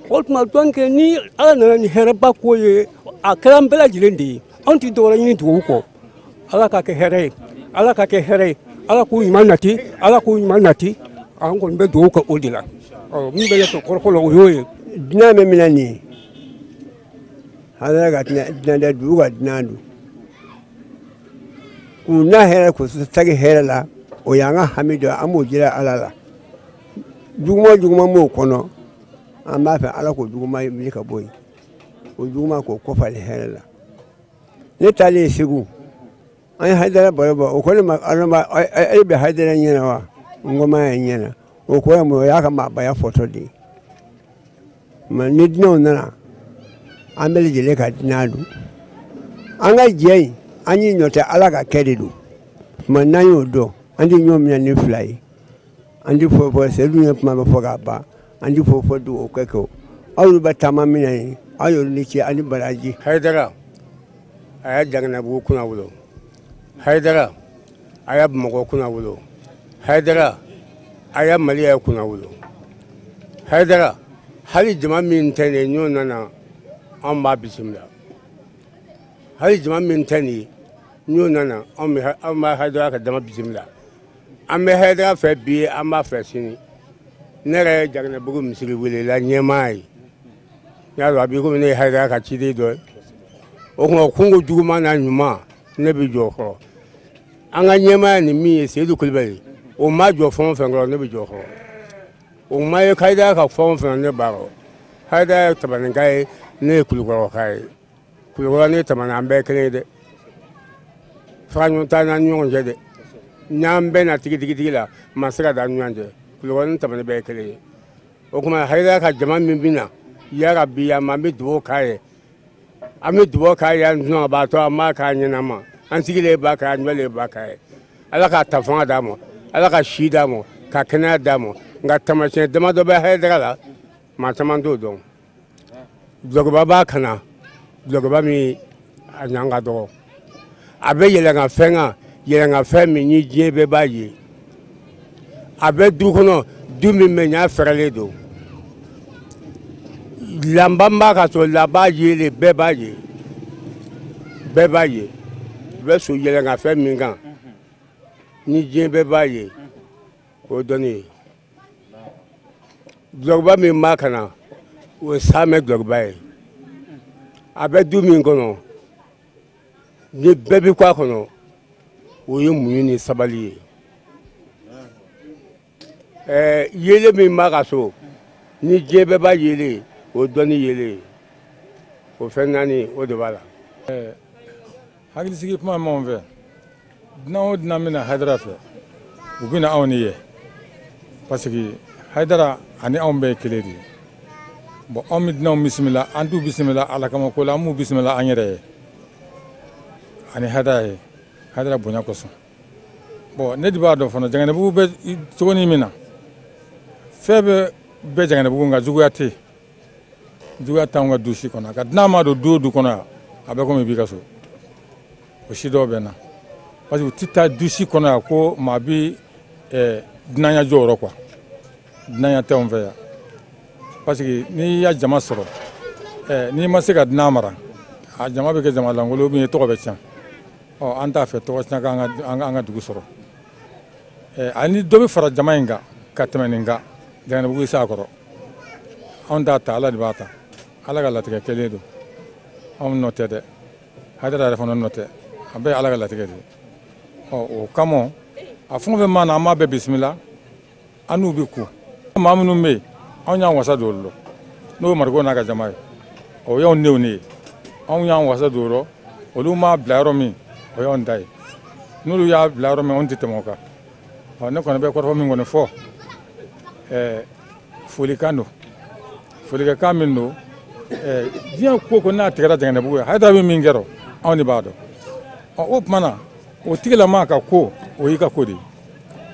o tuma donc ni ala nana ni hɛrɛba ko ye a kɛra an bɛɛ lajɛlen de ye anw tɛ dɔwɛrɛ ɲini dugawu kɔ ala ka kɛ hɛrɛ ye ala ka kɛ hɛrɛ ye ala k'u ɲuman nati ala k'u ɲuman nati an kɔni bɛ dugawu kɛ o de la min bɛ ne fɛ kɔrɔfɔ la o y'o ye dunan bɛ minɛ nin ye ala ka dunan dɛ dugu ka dunan don k'u na hɛrɛ k'u sagi hɛrɛ la o y'an ka hami dɔ an b'o jira ala la juguman juguman b'o kɔnɔ an b'a fɛ ala k'o juguman wuli ka bɔ yen o juguman k'o kɔfale hɛrɛ la ne taalen segu an ye hayidara baro bɔ o ko ne ma e bɛ hayidara ɲɛna wa n ko ma ye ɲɛna o ko o y'a ka maabaya fɔtɔ de ye mɛ ni dunanw nana an bɛɛ lajɛlen ka dunan don an ka jɛ in an y'i nɔ tɛ ala ka kɛ de don tuma n'an y'o dɔn an tɛ ɲɔgɔn minɛ ni fila ye an tɛ foyi fɔ seyidu ye kuma bɛ fɔ k'a ban an tɛ foyi fɔ dugawu kɛ kɛ aw bɛ taama min na yen aw y'olu ni ce ani baraji. hayidara a y'a jɛngɛnɛbugu kunna wolo hayidara a y'a bamakɔ kunna wolo hayidara a y'a mali yɛrɛ kunna wolo hayidara hali jama min tɛ nin ye n'o nana an b'a bisimila hali jama min tɛ nin ye n'o nana an b'a hayidara ka dama bisimila an bɛ hayidara fɛ bi an b'a fɛ sini ne yɛrɛ ye jɛngɛnɛbugu misiri welela ɲɛmaa ye n y'a dɔn a b'i komi ne ye hayidara ka ciden dɔ ye o tuma kungo juguman n'a ɲuman ne bɛ jɔ o kɔrɔ an ka ɲɛmaa ni min ye seyidu kulubali o ma jɔ fɛn o fɛn kɔrɔ ne bɛ jɔ o kɔrɔ o ma ye hayidara ka fɛn o fɛn ne b'a kɔrɔ hayidara ye tabaninka ye ne ye kulukɔrɔka ye kulukɔrɔ ne tamana an bɛɛ kelen ye dɛ faraɲɔgɔn t'an ni ɲɔgɔn cɛ dɛ n'an bɛɛ na tigitigi la ma se ka da ɲɔgɔn cɛ kulukɔrɔ ni tamani bɛɛ ye kelen ye o tuma hayidara ka jama min bɛ na yarabi an bɛ dugawu k'a ye an bɛ dugawu k'a ye an tun b'a to an b'a k'a ɲɛnama an sigilen b'a k'a ɲɔlen b'a k'a ye ala ka ta fanga d'a ma ala ka si d'a ma ka kɛnɛya d'a ma nka taamasiyɛn damadɔ bɛ hayidara la maa caman t'o dɔn dulɔkiba b'a kana dulɔkiba min a ɲan ka dɔgɔ a bɛ yɛlɛnka fɛn kan yɛlɛnka fɛn min ni diɲɛ bɛɛ b'a ye a bɛ du kɔnɔ du min bɛ ɲa fɛrɛlen don lanban b'a ka sɔrɔ laban yelen bɛɛ b'a ye bɛɛ b'a ye u bɛ so yɛlɛnka fɛn min kan ni diɲɛ bɛɛ b'a ye o dɔnni ye dulɔkiba min b'a kana o ye samɛ dulɔkiba ye a bɛ du min kɔnɔ ni bɛɛ bi k'a kɔnɔ o ye muɲu ni sabali ye yele min b'a ka so ni diɲɛ bɛɛ b'a yele o dɔnni yele o fɛn naani o de b'a la. hakilisigi kuma m'anw fɛ dunan o dunan bɛna Hayidara fɛ u bɛna anw ni ye parce que Hayidara ani anw bɛɛ ye kelen de ye bon anw bɛ dunanw bisimila an t'u bisimila ala kama ko la an b'u bisimila an yɛrɛ ye ani Hayidara bonya kosɔn bon ne de b'a dɔn fana Janganɛbugu bɛ cogonin min na fɛn bɛ Janganɛbugu nka juguya tɛ yen juguya t'anw ka du si kɔnɔ ka dunan ma don du o du kɔnɔ yan a bɛ komi i b'i ka so o si dɔw bɛ na parce que u tɛ taa du si kɔnɔ yan ko maa bɛ dunanya jɔyɔrɔ quoi dunanya tɛ anw fɛ yan parce que n'i y'a jama sɔrɔ n'i ma se ka dunan mara a jama bɛ kɛ jama lankolon ou bien i tɔgɔ bɛ tiɲɛ an t'a fɛ tɔgɔ tiɲɛ k'an ka dugu sɔrɔ ani dɔ bɛ fara jama in kan ka tɛmɛ nin kan Janganɛbugu i s'a kɔrɔ anw t'a ta Ala de b'a ta Ala ka latigɛ kelen don anw nɔ tɛ dɛ Hayidara yɛrɛ fana nɔ tɛ a bɛɛ ye Ala ka latigɛ de ye o kama a fɛn o fɛn mana an b'a bɛɛ bisimila an n'u bɛ ku maa minnu bɛ yen anw y'an wasa don olu la n'o ye Mariko n'a ka jama ye o y'anw denw de ye anw y'an wasa don o la olu m'a bila yɔrɔ min o y'anw ta ye n'olu y'a bila yɔrɔ min anw tɛ tɛmɛ o kan ne kɔni bɛ kɔrɔfɔ min kɔni fɔ folikan don folikɛkan min don diɲɛ ko ko n'a tigɛra Janganɛbugu ye Hayidara bɛ min kɛra anw de b'a dɔn o tuma na o tigilama ka ko o y'i ka ko de ye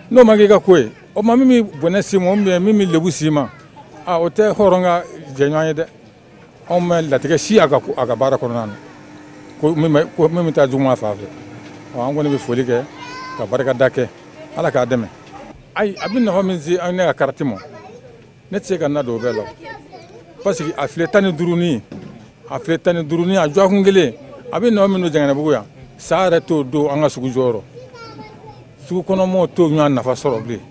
n'o ma k'i ka ko ye o ma min bɛ bɔnɛ s'i ma min bɛ lebu s'i ma o tɛ hɔrɔn ka jɛɲɔgɔn ye dɛ anw bɛ latigɛ si a ka baara kɔnɔna na ko min bɛ taa juguman fan fɛ an kɔni bɛ foli kɛ ka barikada kɛ Ala k'a dɛmɛ ayi a bɛ nafa min se an ne ka karati ma ne tɛ se ka na don o bɛɛ la parce que a filɛ 15 a jɔkun kelen a bɛ nafa min don Janganɛbugu yan sa yɛrɛ t'o don an ka sugu jɔyɔrɔ sugu kɔnɔmɔgɔw t'o ɲɔgɔn nafa sɔrɔ bilen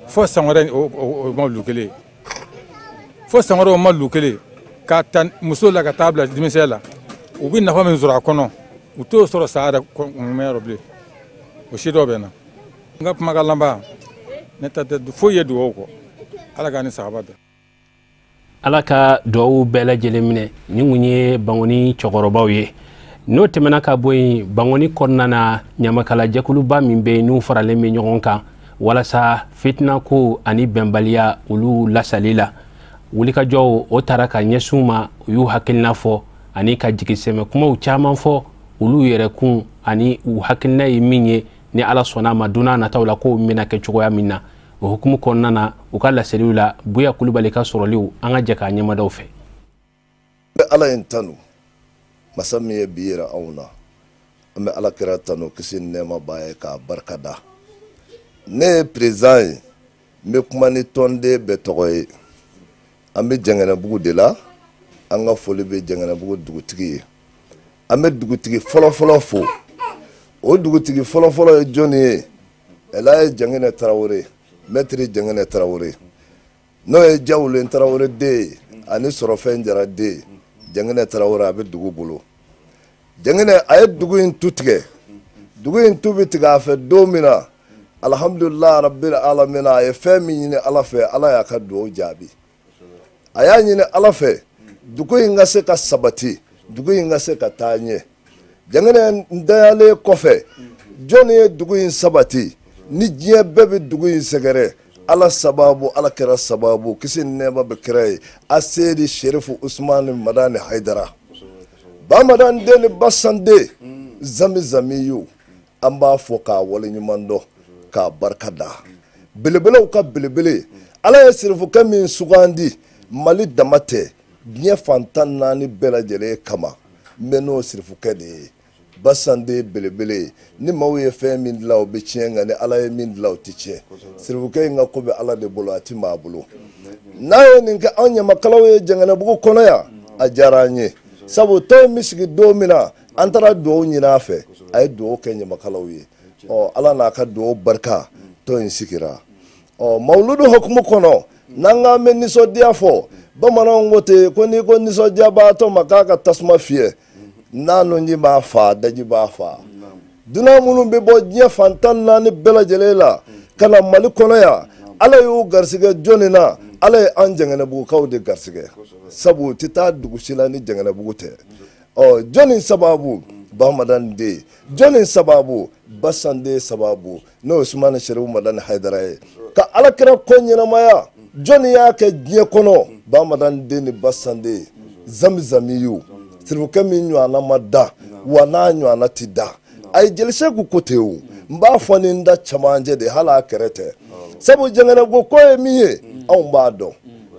fo san wɛrɛ o ma lu kelen fo san wɛrɛ o ma lu kelen ka ta muso la ka taa bila denmisɛnya la u bɛ nafa min sɔrɔ a kɔnɔ u t'o sɔrɔ sa yɛrɛ mɛnyɔrɔ bilen o si dɔ bɛ na n ka kumakan laban ne ta tɛ foyi ye dugawu kɔ Ala k'a ni sagaba bɛn Ala ka duwawu bɛɛ lajɛlen minɛ ni kun ye Bangoni cɛkɔrɔbaw ye n'o tɛmɛna ka bɔ yen Bangoni kɔnɔna na ɲamakala jɛkuluba min bɛ yen n'u faralen bɛ ɲɔgɔn kan walasa fitina ko ani bɛnbaliya olu lasali la wulikajɔw o taara ka ɲɛsin ma u y'u hakilina fɔ ani ka jigisɛmɛ kumaw caman fɔ olu yɛrɛ kun ani u hakilina ye min ye ni Ala sɔnna ma don n'a nataw la ko bɛna kɛ cogoya min na o hukumu kɔnɔna na u ka laseliw la Buya Kulubali ka sɔrɔliw an ka jɛ k'a ɲɛmadaw fɛ bɛ Ala in tanu masa min ye bi yira anw na an bɛ Ala kira tanu kisi ni nɛɛma b'a ye k'a barikada ne ye président ye n bɛ kuma ni tɔnden bɛɛ tɔgɔ ye an bɛ Janganɛbugu de la an ka foli bɛ Janganɛbugu dugutigi ye an bɛ dugutigi fɔlɔfɔlɔ fo o dugutigi fɔlɔfɔlɔ ye jɔnni ye Elaye Janginɛ Tarawele Maître Janginɛ Tarawele n'o ye Jawulen Tarawele den ye ani Sɔrɔfɛn Jara den ye Janginɛ Tarawele a bɛ dugu bolo Janginɛ a ye dugu in tu tigɛ dugu in tu bɛ tigɛ a fɛ don min na alhamdulilahi rabbil alamina a ye fɛn min ɲini Ala fɛ Ala y'a ka dugawu jaabi a y'a ɲini Ala fɛ dugu in ka se ka sabati dugu in ka se ka taa ɲɛ Janginɛ dayalen kɔfɛ jɔnni ye dugu in sabati ni diɲɛ bɛɛ bɛ dugu in sɛgɛrɛ Ala sababu Ala kɛra sababu kisi ni nɛɛma bɛ kɛra ye a seydi Sherifu Usmani Madani Hayidara Bamadan den ni Basande Zamiyu an b'a fɔ k'a waleɲuman dɔn k'a barikada belebelew ka belebele Ala ye serifukɛ min sugandi Mali dama tɛ diɲɛ fantan 4 bɛɛ lajɛlen kama n bɛ n'o serifukɛ de ye Basande belebele ni maaw ye fɛn min dilan o bɛ tiɲɛ nka ni Ala ye min dilan o tɛ tiɲɛ serifukɛ in ka ko bɛ Ala de bolo a tɛ maa bolo n'a ye nin kɛ anw ɲamakalaw ye Janganɛbugu kɔnɔ yan a diyara an ye sabu tɔn in bɛ sigi don min na an taara dugawu ɲini a fɛ a ye dugawu kɛ ɲamakalaw ye Ala n'a ka dugawu barika tɔn in sigira mawuludu hukumu kɔnɔ n'an k'an bɛ nisɔndiya fɔ bamananw ko ten ko n'i ko nisɔndiyabaatɔ ma k'a ka tasuma fiyɛ n'a nɔ ɲi b'a fa daji b'a fa dunan minnu bɛ bɔ diɲɛ fan 14 bɛɛ lajɛlen la ka na Mali kɔnɔ yan Ala y'u garisɛgɛ jɔnni na Ala ye an Jɛngɛnɛbugukaw de garisɛgɛ sabu tɛ taa dugu si la ni Jɛngɛnɛbugu tɛ jɔnni sababu Bahamani den jɔnni sababu Basande sababu n'o Usmani Sherifu Madani Haidara ye ka Alakira ko ɲɛnamaya jɔnni y'a kɛ diɲɛ kɔnɔ Bahamani den ni Basande Zamzamiyu sirifukɛ min ɲɔgɔnna ma da wa n'a ɲɔgɔnna ti da a ye Jeliseku ko ten o n b'a fɔ ni n da camancɛ de hali a kɛrɛ tɛ sabu Jɛngɛnɛbugu ko ye min ye anw b'a dɔn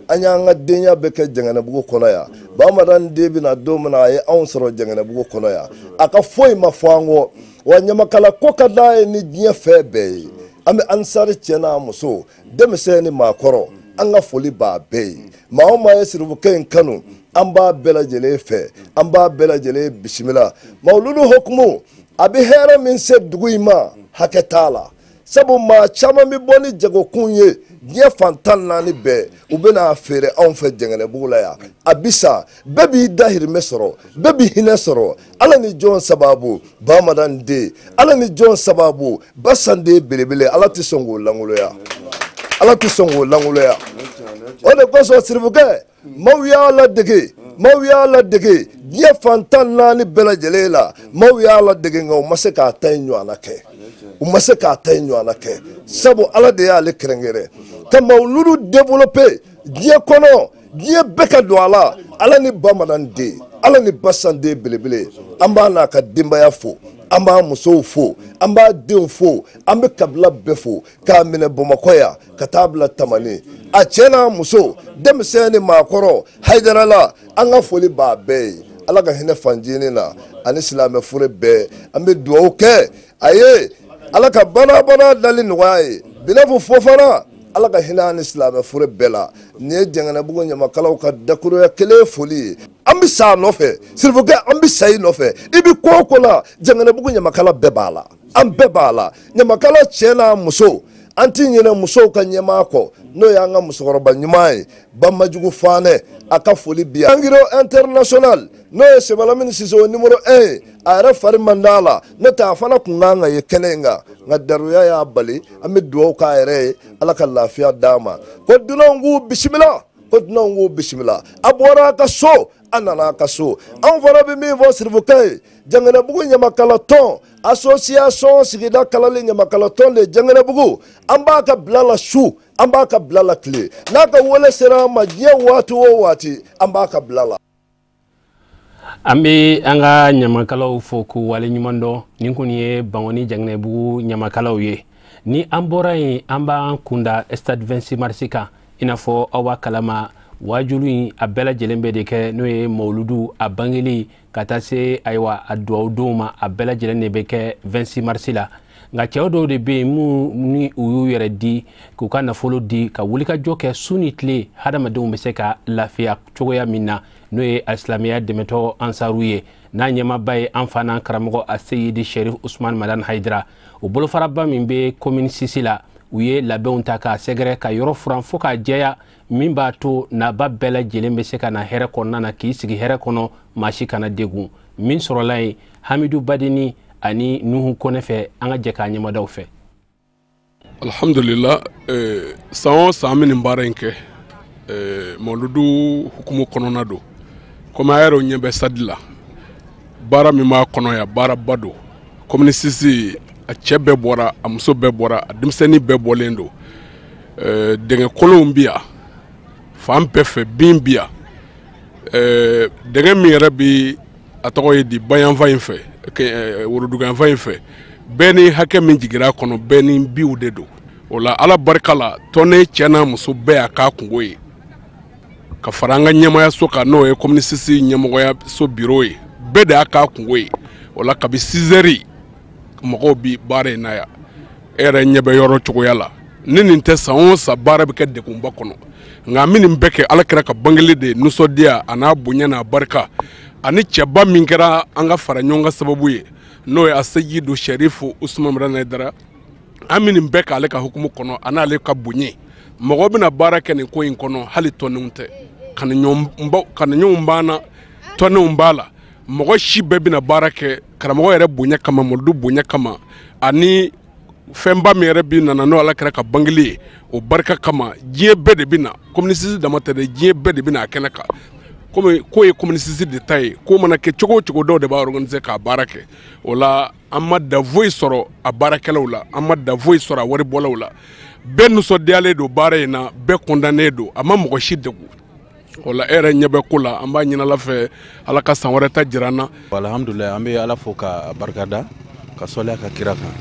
an y'an ka denya bɛɛ kɛ Jɛngɛnɛbugu kɔnɔ yan Bahamani den bɛna don min na a ye anw sɔrɔ Jɛngɛnɛbugu kɔnɔ yan a ka foyi ma fɔ an kɔ wa ɲamakala ko ka d'a ye ni diɲɛ fɛn bɛɛ ye an bɛ Ansari cɛ n'a muso denmisɛn ni maakɔrɔ an ka foli b'a bɛɛ ye maa o maa ye sirifukɛ in kanu an b'a bɛɛ lajɛlen fɛ an b'a bɛɛ lajɛlen bisimila mawuludu hukumu a bɛ hɛrɛ min se dugu in ma hakɛ t'a la sabu maa caman bɛ bɔ ni jagokun ye diɲɛ fan 14 bɛɛ u bɛna feere anw fɛ Jɛngɛnɛbugu la yan a bisa bɛɛ b'i dahirimɛ sɔrɔ bɛɛ b'i hinɛ sɔrɔ Ala ni jɔn sababu Bahamani den Ala ni jɔn sababu Basande belebele Ala tɛ sɔn k'o langoloya Ala tɛ sɔn k'o langoloya o de kosɔn sirifukɛ maaw y'a ladege diɲɛ fan 14 bɛɛ lajɛlen la maaw y'a ladege nka u ma se k'a ta in ɲɔgɔnna kɛ sabu Ala de y'ale kɛrɛnkɛrɛn ka mawuludu développer diɲɛ kɔnɔ diɲɛ bɛɛ ka don a la Ala ni Bahamani den Ala ni Basande belebele an b'a n'a ka denbaya fo an b'a musow fo an b'a denw fo an bɛ kabila bɛɛ fo k'a minɛ Bamakɔ yan ka taa bila Tamani a cɛ n'a muso denmisɛn ni maakɔrɔ Haidara la an ka foli b'a bɛɛ ye Ala ka hinɛ fanjini na ani silamɛ fure bɛɛ an bɛ dugawu kɛ a ye Ala ka bana dali nɔgɔya ye Binafu Fofana Ala ka hinɛ ani silamɛ fure bɛɛ la nin ye Jɛngɛnɛbugu ɲamakalaw ka dakuruya kelen foli ye an bɛ sa nɔfɛ sirifukɛ an bɛ sa i nɔfɛ i bɛ ko o ko la Jɛngɛnɛbugu ɲamakala bɛɛ b'a la an bɛɛ b'a la ɲamakala cɛ n'a muso an ti ɲinɛ musow ka ɲɛmaa kɔ n'o y'an ka musokɔrɔba ɲuman ye Bamajugu Fanɛ a ka foli bi yan Angiro International n'o ye Sebalamini Sise o numéro 1 a yɛrɛ fari man d'a la n'o tɛ a fana kun kan ka ye kɛnɛ in kan nka daruya y'a bali an bɛ dugawu k'a yɛrɛ ye Ala ka lafiya d'a ma ko dunanw k'u bisimila a bɔra a ka so a nana a ka so anw fana bɛ min fɔ sirifukɛ ye Jɛngɛnɛbugu ɲamakalatɔn association sigida kalali ɲamakalatɔn de Jɛngɛnɛbugu an b'a ka bila la su an b'a ka bila la tile n'a ka wele sera an ma diɲɛ waati o waati an b'a ka bila la an bɛ an ka ɲamakalaw fo k'u waleɲuman dɔn nin kɔni ye Bangoni Jɛngɛnɛbugu ɲamakalaw ye ni an bɔra yen an b'an kunda stade 26 mars kan i n'a fɔ aw b'a kalama wajulu in a bɛɛ lajɛlen bɛ de kɛ n'o ye mawuludu a bangeli ka taa se ayiwa a duwawu donw ma a bɛɛ lajɛlen de bɛ kɛ 26 mars la nka cɛw dɔw de bɛ yen mun ni u y'u yɛrɛ di k'u ka nafolo di ka wulikajɔ kɛ su ni tile hadamadenw bɛ se ka lafiya cogoya min na n'o ye alisilamɛya dɛmɛtɔ ansaru ye n'a ɲɛmaaba ye an fa n'an karamɔgɔ a seyidi Sherifu Usmani Madani Haidara o bolofaraba min bɛ commune 6 la u ye labɛnw ta k'a sɛgɛrɛ ka yɔrɔ furan fo k'a jɛya min b'a to naba bɛɛ lajɛlen bɛ se ka na hɛrɛ kɔnɔna na k'i sigi hɛrɛ kɔnɔ maa si kana degun min sɔrɔla yen Hamidu Badini ani Nuhu Kɔnɛ fɛ an ka jɛ k'a ɲɛmadaw fɛ. Alhamdulillah san o san an bɛ nin baara in kɛ mawuludu hukumu kɔnɔna don komi a yɛrɛ ɲɛ bɛ sadi la baara min b'a kɔnɔ yan baaraba don commune 6 a cɛ bɛɛ bɔra a muso bɛɛ bɔra a denmisɛnnin bɛɛ bɔlen don dɛngɛ kolonw bi yan fan bɛɛ fɛ bin bi yan dɛngɛ min yɛrɛ bi a tɔgɔ ye di bayanfa in fɛ woroduganfa in fɛ bɛɛ ni hakɛ min jigira kɔnɔ bɛɛ ni biw de don o la ala barika la tɔnɛ cɛ n'a muso bɛɛ y'a k'a kungo ye ka fara an ka ɲɛmaya so kan n'o ye commune 6 ɲɛmɔgɔya so biro ye bɛɛ de y'a k'a kungo ye o la kabi 6 heures mɔgɔw bi baara in na yan e yɛrɛ ɲɛ bɛ yɔrɔ cogoya la ni nin tɛ san o san baara bɛ kɛ degunba kɔnɔ nka min nin bɛɛ kɛ ala kɛra ka bangeli de nisɔndiya a n'a bonya n'a barika ani cɛba min kɛra an ka fara ɲɔgɔn kan sababu ye n'o ye Seyidu Sherifu Usmani Madani Haidara an bɛ nin bɛɛ k'ale ka hukumu kɔnɔ a n'ale ka bonya mɔgɔw bɛna baara kɛ nin ko in kɔnɔ hali tɔnenw tɛ kanuɲɔgɔnw b'an na tɔnenw b'a la mɔgɔ si bɛɛ bɛna baara kɛ karamɔgɔ yɛrɛ bonya kama mɔdu bonya kama ani fɛnba min yɛrɛ bi nana n'o ala kɛra ka bangeli ye o barika kama diɲɛ bɛɛ de bɛna communisme dama tɛ dɛ diɲɛ bɛɛ de bɛna a kɛnɛ kan komi ko ye communisme de ta ye ko mana kɛ cogo o cogo dɔw de b'a organiser k'a baara kɛ o la an ma da foyi sɔrɔ a baarakɛlaw la an ma da foyi sɔrɔ a waribɔlaw la bɛɛ nisɔndiyalen don baara in na bɛɛ condamné don a ma mɔgɔ si degun o la e yɛrɛ ɲɛ bɛ ko la an b'a ɲini ala fɛ ala ka san wɛrɛ ta jira an na. alhamdulilayi an bɛ ala fo ka barikada ka sɔliya ka kira kan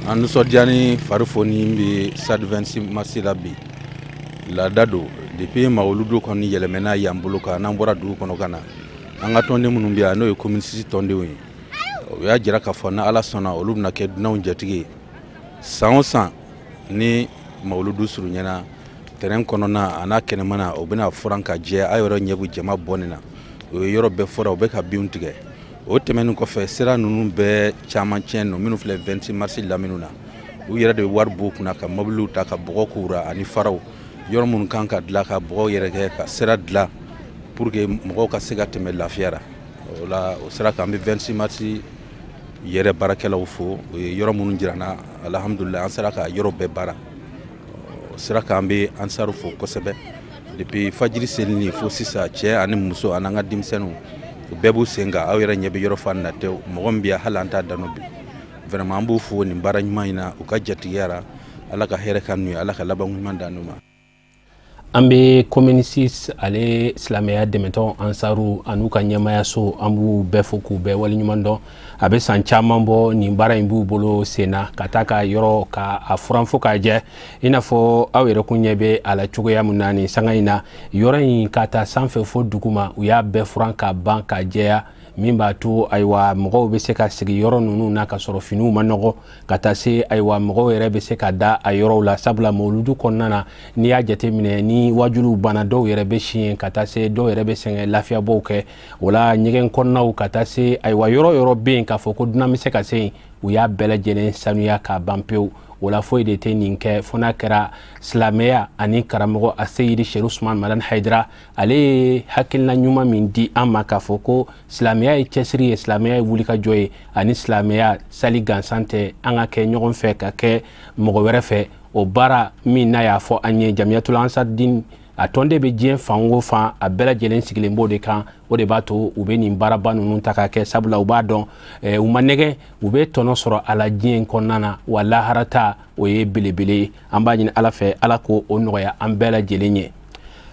an nisɔndiya ni fari foni bɛ stade 26 mars la bi laada don depuis mawuludu kɔni yɛlɛmɛna y'an bolo kan n'an bɔra dugu kɔnɔ ka na an ka tɔnden minnu bɛ yan n'o ye communiste tɔndenw ye o y'a jira k'a fɔ ni ala sɔnna olu bɛna kɛ dunanw jatigi ye san o san ni mawuludu surunyana terrain kɔnɔna a n'a kɛnɛmana o bɛna furan ka jɛ a yɔrɔ ɲɛ bɛ jama bɔnni na o ye yɔrɔ bɛɛ fɔra o bɛ ka binw tigɛ o tɛmɛnen kɔfɛ sira ninnu bɛɛ caman tiɲɛ ninnu minnu filɛ 26 mars lamini na u yɛrɛ de bɛ wari b'u kunna ka mobiliw ta ka bɔgɔ k'ura ani faraw yɔrɔ minnu kan ka dilan ka bɔgɔ yɛrɛ kɛ ka sira dilan pour que mɔgɔw ka se ka tɛmɛ lafiya ra o la o sira kan an bɛ 26 mars yɛrɛ baarakɛlaw fo o ye yɔrɔ minnu jira na alhamdulilayi an sera ka yɔrɔ bɛɛ baara o sira kan an bɛ ansaru fo kosɛbɛ depuis fajiri selini fo sisan cɛ ani muso ani an ka denmisɛnninw o bɛɛ b'u sen kan aw yɛrɛ ɲɛ bɛ yɔrɔ fan na tɛ mɔgɔ min bɛ yan hali an t'a dɔn bi vraiment an b'u fo nin baara ɲuman in na u ka jatigiya ra ala ka hɛrɛ ka n'u ye ala ka laban ɲuman d'an n'u ma. an bɛ communiste ale silamɛya dɛmɛtɔ ansaru an'u ka ɲɛmaya so an b'u bɛɛ fo k'u bɛɛ waleɲuman dɔn a bɛ san caman bɔ nin baara in b'u bolo sen na ka taa ka yɔrɔ ka a furan fo k'a jɛ i n'a fɔ aw yɛrɛ kun ɲɛ bɛ a la cogoya min na nin sanga in na yɔrɔ in ka taa sanfɛ fo dugu ma u y'a bɛɛ furan ka ban ka jɛya min b'a to ayiwa mɔgɔw bɛ se ka sigi yɔrɔ ninnu na ka sɔrɔ finiw ma nɔgɔ ka taa se ayiwa mɔgɔw yɛrɛ bɛ se ka da a yɔrɔw la sabula mawuludu kɔnɔna na n'i y'a jateminɛ ni wajuliw banna dɔw yɛrɛ bɛ siɲɛ ka taa se dɔw yɛrɛ bɛ sɛgɛn lafiyabɔw kɛ o la ɲɛgɛn kɔnɔnaw ka taa se ayiwa yɔrɔ yɔrɔ bɛ yen k'a fɔ ko dunan bɛ se ka se yen u y'a bɛɛ lajɛlen sanuya k'a ban pewu o la foyi de tɛ nin kɛ fo n'a kɛra silamɛya ani karamɔgɔ aseyidi sheikh usman madan haidara ale ye hakilina ɲuman min di an ma k'a fɔ ko silamɛya ye cɛsiri ye silamɛya ye wulikajɔ ye ani silamɛya sali gansan tɛ an ka kɛ ɲɔgɔn fɛ ka kɛ mɔgɔ wɛrɛ fɛ o baara min n'a y'a fɔ an ye jamiyatul ansardin a tɔnden bɛ diɲɛ fan o fan a bɛɛ lajɛlen sigilen b'o de kan o de b'a to u bɛ nin baaraba ninnu ta ka kɛ sabula u b'a dɔn u ma nɛgɛ u bɛ tɔnɔ sɔrɔ a la diɲɛ in kɔnɔna na wa laharata o ye belebele ye an b'a ɲini ala fɛ ala ko o nɔgɔya an bɛɛ lajɛlen ye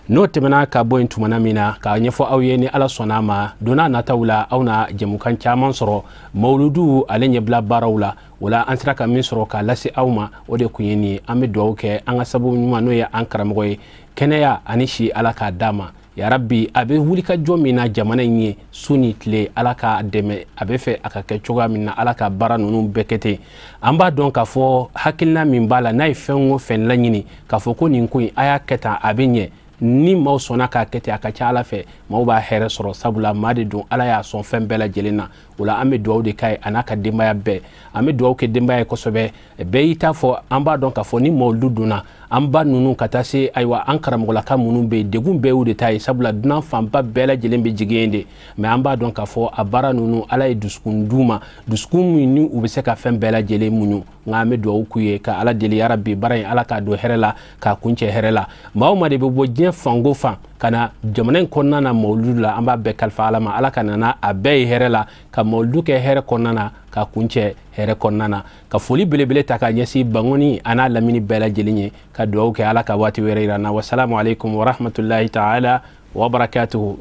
n'o tɛmɛna ka bɔ yen tumana min na k'a ɲɛfɔ aw ye ni ala sɔnna a ma don n'a nataw la aw na jɛmukan caman sɔrɔ mawuludu ale ɲɛbila baaraw la o la an sera ka min sɔrɔ k'a lase aw ma o de kun ye nin ye an bɛ dugawu kɛ an ka sababu ɲuman n'o ye an karamɔgɔ ye kɛnɛya ani si ala k'a d'a ma yarabi a bɛ wulikajɔ min na jamana in ye su ni tile ala k'a dɛmɛ a bɛ fɛ a ka kɛ cogoya min na ala ka baara ninnu bɛɛ kɛ ten an b'a dɔn k'a fɔ hakilina min b'a la n'a ye fɛn o fɛn laɲini k'a fɔ ko nin ko in a y'a kɛ tan a bɛ ɲɛ ni maaw sɔnna k'a kɛ ten a ka ca ala fɛ maaw b'a hɛrɛ sɔrɔ sabula maa de don ala y'a sɔn fɛn bɛɛ lajɛlen na o la an bɛ dugawu de k'a ye a n'a ka denbaya bɛɛ an bɛ dugawu kɛ denbaya ye kosɛbɛ bɛɛ y'i ta fɔ an b'a dɔn k'a fɔ ni mawuludu donna an ba ninnu ka taa se ayiwa an karamɔgɔlaka minnu bɛ yen degun bɛɛ y'u de ta ye sabula dunan fanba bɛɛ lajɛlen bɛ jigin yen de mɛ an b'a dɔn k'a fɔ a baara ninnu ala ye dusukun d'u ma dusukun min ni u bɛ se ka fɛn bɛɛ lajɛlen muɲu nka an bɛ dugawu k'u ye ka ala deli yarabi baara in ala k'a don hɛrɛ la k'a kuncɛ hɛrɛ la maa o maa de bɛ bɔ diɲɛ fanko fan ka na jamana in kɔnɔna na mawuludu la an b'a bɛɛ kalifa ala ma ala ka nana a bɛɛ ye hɛrɛ la ka mawuludu kɛ hɛrɛ kɔnɔna na ka kuncɛ hɛrɛ kɔnɔna na ka foli belebele ta ka ɲɛsin bangoni a n'a lamini bɛɛ lajɛlen ye ka dugawu kɛ ala ka waati wɛrɛ yira n na wasalamu alaikum warahmatullahi taala wabarakatuhu